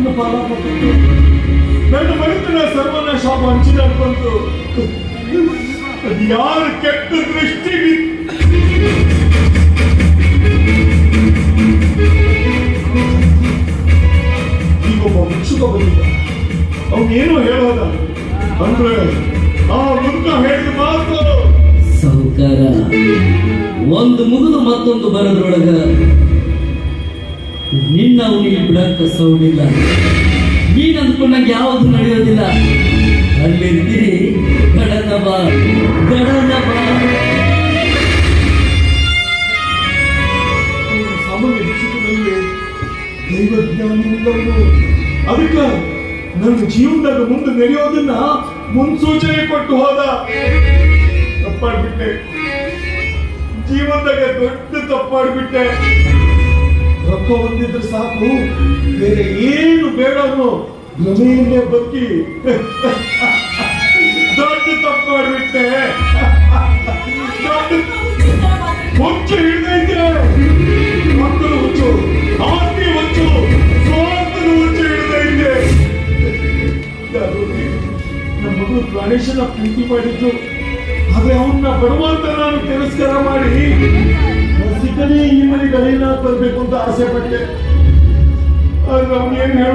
ನನ್ನ ಪಾಲಾಗಬೇಕು. ನನ್ನ ಮನೆತನ ಸರ್ವನಾಶ ಹಂಚಿದ ಬಂತು. ಯಾರ ಕೆಟ್ಟ ದೃಷ್ಟಿ ಈಗೊಬ್ಬ ಭಿಕ್ಷುಕ ಬಂದಿದ್ದ. ಅವನೇನು ಹೇಳೋದ ಅಂದ್ರೆ ಆ ಮುದ್ಕ ಹೇಳಿದ ಮಾತು ಸೌಕಾರ ಒಂದು ಮುಗಿದು ಮತ್ತೊಂದು ಬರೋದ್ರೊಳಗ ನಿನ್ನ ಅವನಿಗೆ ಬಿಡಕ್ಕ ಸೌಡಿಲ್ಲ. ನೀನ್ ಅಂದ್ಕೊಂಡಾಗ ಯಾವುದು ನಡೆಯೋದಿಲ್ಲ. ಅಲ್ಲಿರ್ತೀರಿ ಗಡನ ಬಾ ಗಡನ ಬಾ. ಸಾಮಾನ್ಯ ಭಿಕ್ಷುಕನಲ್ಲಿ ದೈವಜ್ಞಾನಿ ಉಳ್ಳವನು. ಅದಕ್ಕ ನನ್ನ ಜೀವನದಾಗ ಮುಂದೆ ನಡೆಯೋದನ್ನ ಮುನ್ಸೂಚನೆ ಕೊಟ್ಟು ಹೋದ. ತಪ್ಪಾಡ್ಬಿಟ್ಟೆ, ಜೀವನದಾಗ ದೊಡ್ಡ ತಪ್ಪಾಡ್ಬಿಟ್ಟೆ. ರೊಕ್ಕ ಹೊಂದಿದ್ರೆ ಸಾಕು, ಬೇರೆ ಏನು ಬೇಡ ಅನ್ನೋ ಭ್ರಮೆಯನ್ನೇ ಬದುಕಿ ದೊಡ್ಡ ತಪ್ಪಾಡ್ಬಿಟ್ಟೆ. ಹುಚ್ಚು ಹಿಡಿದೈತೆ, ಮಕ್ಕಳು ಹುಚ್ಚು, ಆಸ್ತಿ ಹುಚ್ಚು, ಸ್ವಾರ್ಥದ ಹುಚ್ಚು ಹಿಡಿದೈತೆ. ನಮ್ಮ ಮಗಳು ಪ್ರಾಣೇಶನ ಪ್ರೀತಿ ಮಾಡಿದ್ದು, ಆದ್ರೆ ಅವನ್ನ ಬಡವಂತ ನಾನು ತಿರಸ್ಕಾರ ಮಾಡಿ ಸಿಕ್ಕನೇ ಈ ಮನೆಗೆ ಅಳಿನ ಬರ್ಬೇಕು ಅಂತ ಆಸೆ ಪಟ್ಟೆ. ಆದ್ರೆ ಅವನೇನು ಹೇಳ